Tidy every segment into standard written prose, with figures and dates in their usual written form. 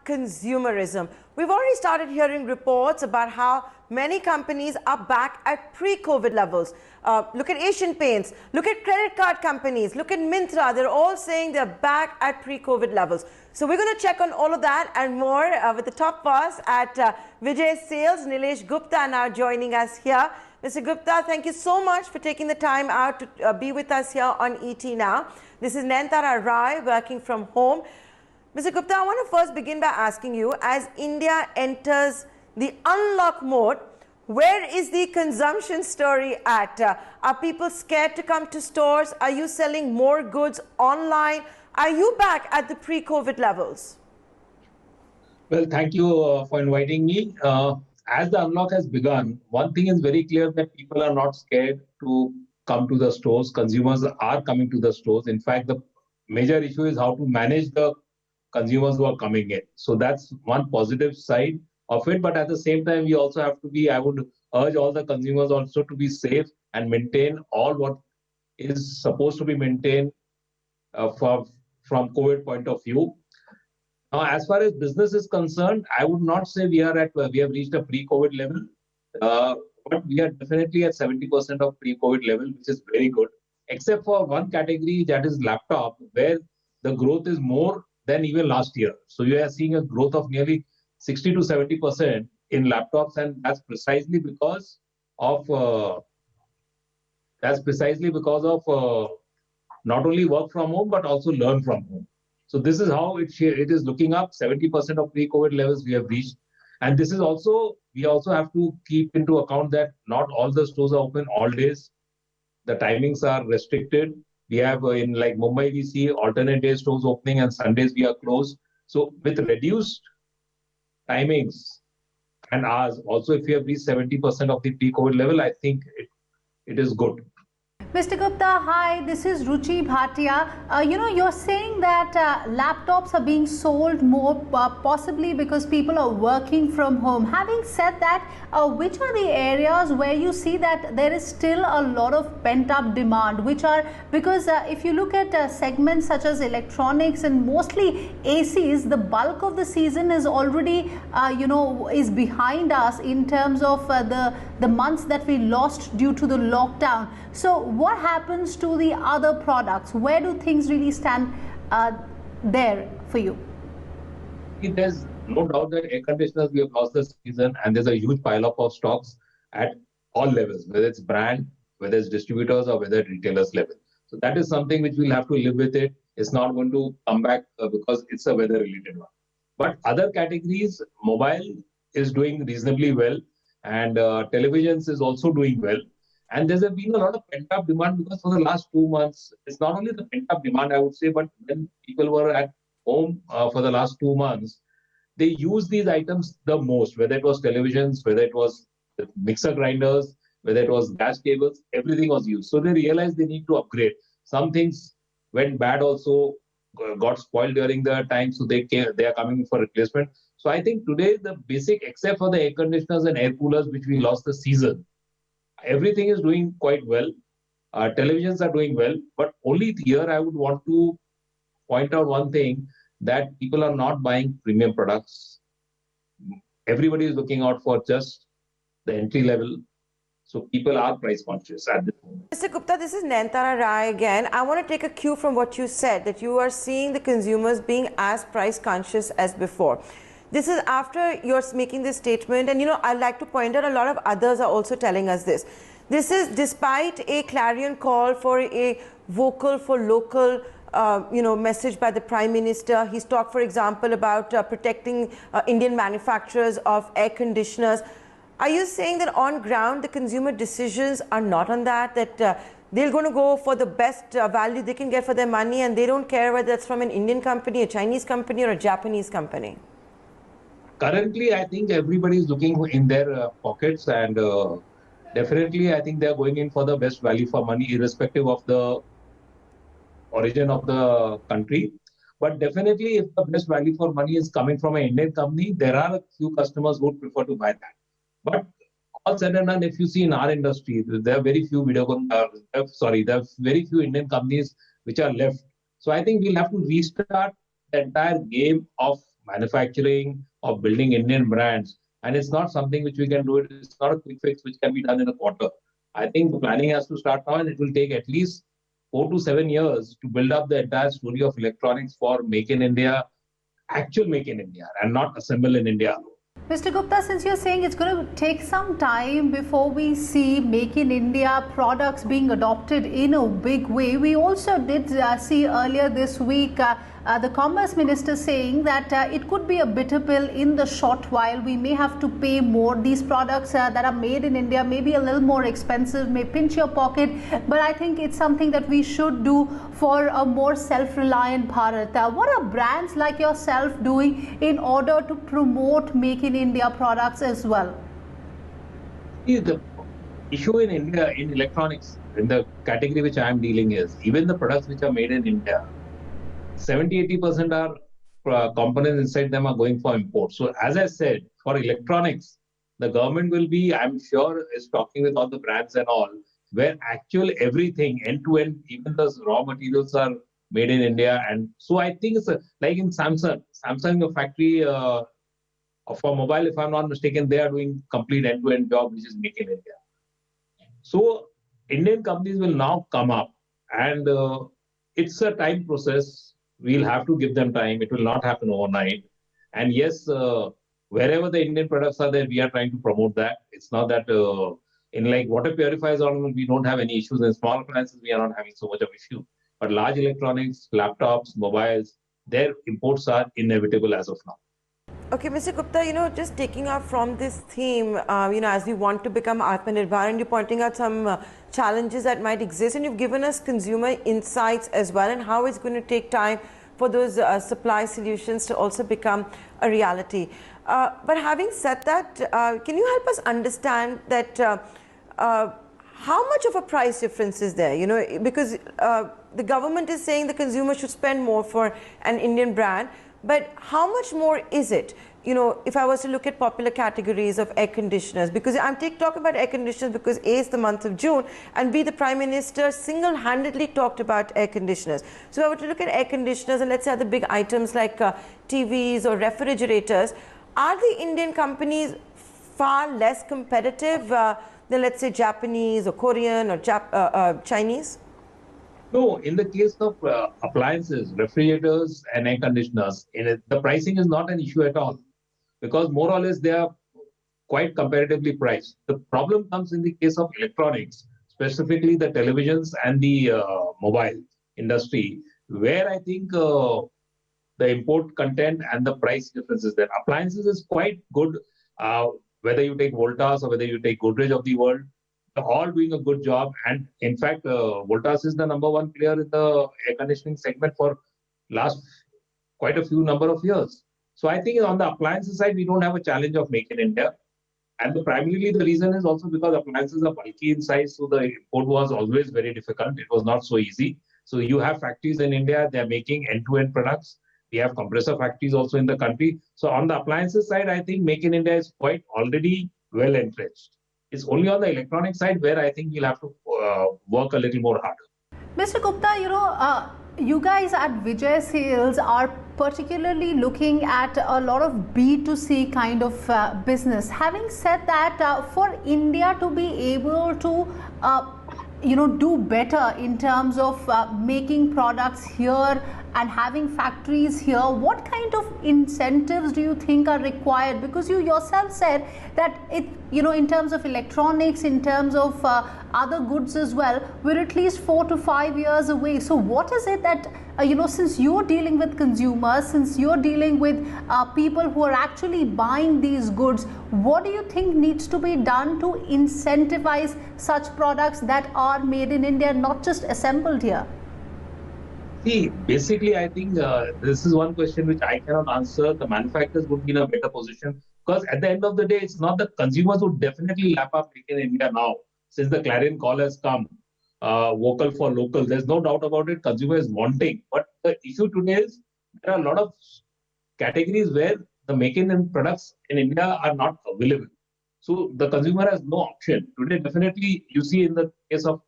consumerism. We've already started hearing reports about how many companies are back at pre-COVID levels. Look at Asian Paints, look at credit card companies, look at Myntra. They're all saying they're back at pre-COVID levels. So we're going to check on all of that and more with the top boss at Vijay Sales, Nilesh Gupta, now joining us here. Mr. Gupta, thank you so much for taking the time out to be with us here on ET Now. This is Nayantara Rai working from home. Mr. Gupta, I want to first begin by asking you, as India enters the unlock mode, where is the consumption story at? Are people scared to come to stores? Are you selling more goods online? Are you back at the pre-COVID levels? Well, thank you for inviting me. As the unlock has begun, one thing is very clear that people are not scared to come to the stores. Consumers are coming to the stores. In fact, the major issue is how to manage the consumers who are coming in. So that's one positive side of it. But at the same time, we also have to be, I would urge all the consumers also to be safe and maintain all what is supposed to be maintained from COVID point of view. Now, as far as business is concerned, I would not say we have reached a pre-COVID level, but we are definitely at 70% of pre-COVID level, which is very good, except for one category, that is laptop, where the growth is more than even last year. So you are seeing a growth of nearly 60 to 70% in laptops, and that's precisely because of not only work from home but also learn from home. So this is how it is looking up. 70% of pre-COVID levels we have reached. And this is also, we also have to keep into account that not all the stores are open all days. The timings are restricted. We have in like Mumbai, we see alternate day stores opening and Sundays we are closed. So with reduced timings and hours, also if we have reached 70% of the pre-COVID level, I think it is good. Mr. Gupta, hi, this is Ruchi Bhatia. You're saying that laptops are being sold more, possibly because people are working from home. Having said that, which are the areas where you see that there is still a lot of pent-up demand? Because if you look at segments such as electronics and mostly ACs, the bulk of the season is already, is behind us in terms of the months that we lost due to the lockdown. So what happens to the other products? Where do things really stand there for you? There's no doubt that air conditioners, we have lost the season, and there's a huge pile-up of stocks at all levels, whether it's brand, whether it's distributors, or whether it's retailers level. So that is something which we'll have to live with it. It's not going to come back because it's a weather-related one. But other categories, mobile is doing reasonably well, and televisions is also doing well. And there's been a lot of pent-up demand because for the last 2 months, it's not only the pent-up demand, I would say, but when people were at home for the last 2 months, they used these items the most, whether it was televisions, whether it was mixer grinders, whether it was gas cables, everything was used. So they realized they need to upgrade. Some things went bad also, got spoiled during the time, so they are coming for replacement. So I think today the basic, except for the air conditioners and air coolers, which we lost the season, everything is doing quite well. Televisions are doing well, but only here I would want to point out one thing, that people are not buying premium products. Everybody is looking out for just the entry level. So people are price conscious at this moment. Mr. Gupta, this is Nayantara Rai again. I want to take a cue from what you said, that you are seeing the consumers being as price conscious as before. This is after you're making this statement, and I'd like to point out a lot of others are also telling us this. This is despite a clarion call for a vocal for local message by the Prime Minister. He's talked, for example, about protecting Indian manufacturers of air conditioners. Are you saying that on ground the consumer decisions are not on that, they're going to go for the best value they can get for their money, and they don't care whether it's from an Indian company, a Chinese company, or a Japanese company? Currently, I think everybody is looking in their pockets, and definitely I think they are going in for the best value for money, irrespective of the origin of the country. But definitely, if the best value for money is coming from an Indian company, there are a few customers who would prefer to buy that. But all said and done, if you see in our industry, there are very few there are very few Indian companies which are left. So I think we'll have to restart the entire game of manufacturing, of building Indian brands. And it's not something which we can do. It's not a quick fix which can be done in a quarter. I think the planning has to start now, and it will take at least 4 to 7 years to build up the entire story of electronics for Make in India, actual Make in India, and not assemble in India. Mr. Gupta, since you're saying it's going to take some time before we see Make in India products being adopted in a big way, we also did see earlier this week the Commerce Minister saying that it could be a bitter pill in the short while. We may have to pay more. These products that are made in India may be a little more expensive, may pinch your pocket, but I think it's something that we should do for a more self-reliant Bharat. What are brands like yourself doing in order to promote Make in India products as well? See, the issue in India in electronics, in the category which I am dealing is, even the products which are made in India, 70-80% are components inside them are going for import. So as I said, for electronics, the government will be, I'm sure, is talking with all the brands and all, where actual everything end to end, even the raw materials are made in India. And so I think it's like in Samsung, a factory for mobile, if I'm not mistaken, they are doing complete end to end job, which is Make in India. So Indian companies will now come up, and it's a time process. We'll have to give them time. It will not happen overnight. And yes, wherever the Indian products are there, we are trying to promote that. It's not that in like water purifiers, we don't have any issues. In small appliances, we are not having so much of issue. But large electronics, laptops, mobiles, their imports are inevitable as of now. Okay, Mr. Gupta, just taking up from this theme, as we want to become Atmanirbhar, and you're pointing out some challenges that might exist, and you've given us consumer insights as well, and how it's going to take time for those supply solutions to also become a reality. But having said that, can you help us understand that how much of a price difference is there? Because the government is saying the consumer should spend more for an Indian brand, but how much more is it? If I was to look at popular categories of air conditioners, because I'm talking about air conditioners because A, it's the month of June, and B, the Prime Minister single-handedly talked about air conditioners. So if I were to look at air conditioners and let's say other big items like TVs or refrigerators, are the Indian companies far less competitive than, let's say, Japanese or Korean or Chinese? No, in the case of appliances, refrigerators and air conditioners, the pricing is not an issue at all, because more or less they are quite comparatively priced. The problem comes in the case of electronics, specifically the televisions and the mobile industry, where I think the import content and the price difference is there. Appliances is quite good, whether you take Voltas or whether you take Godrej of the world. They're all doing a good job, and in fact, Voltas is the #1 player in the air conditioning segment for last quite a few number of years. So I think on the appliances side, we don't have a challenge of Make in India, and primarily the reason is also because appliances are bulky in size, so the import was always very difficult. It was not so easy. So you have factories in India; they are making end-to-end products. We have compressor factories also in the country. So on the appliances side, I think Make in India is quite already well entrenched. It's only on the electronic side where I think you'll have to work a little more harder. Mr. Gupta, you guys at Vijay Sales are particularly looking at a lot of B2C kind of business. Having said that, for India to be able to do better in terms of making products here and having factories here, what kind of incentives do you think are required? Because you yourself said that in terms of electronics, in terms of other goods as well, we're at least 4 to 5 years away. So what is it that since you're dealing with consumers, since you're dealing with people who are actually buying these goods, what do you think needs to be done to incentivize such products that are made in India, not just assembled here? See, basically, I think this is one question which I cannot answer. The manufacturers would be in a better position, because at the end of the day, it's not the consumers who definitely lap up Make in India now, since the clarion call has come, vocal for local. There's no doubt about it. Consumer is wanting. But the issue today is there are a lot of categories where the Make in products in India are not available. So the consumer has no option. Today, definitely, you see in the case of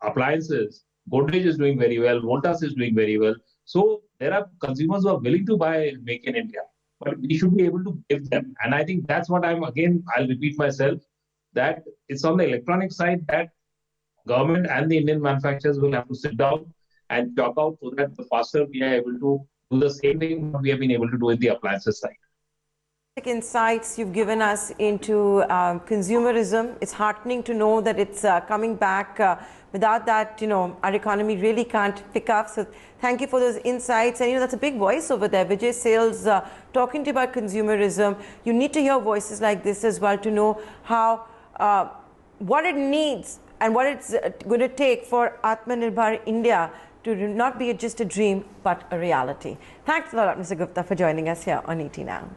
appliances, Godrej is doing very well, Voltas is doing very well. So there are consumers who are willing to buy Make in India, but we should be able to give them. And I think that's what I'll repeat myself, that it's on the electronic side that government and the Indian manufacturers will have to sit down and talk out so that the faster we are able to do the same thing what we have been able to do in the appliances side. Insights you've given us into consumerism. It's heartening to know that it's coming back. Without that, our economy really can't pick up. So thank you for those insights. And that's a big voice over there. Vijay Sales talking to you about consumerism. You need to hear voices like this as well to know how, what it needs and what it's going to take for Atmanirbhar India to not be just a dream, but a reality. Thanks a lot, Mr. Gupta, for joining us here on ET Now.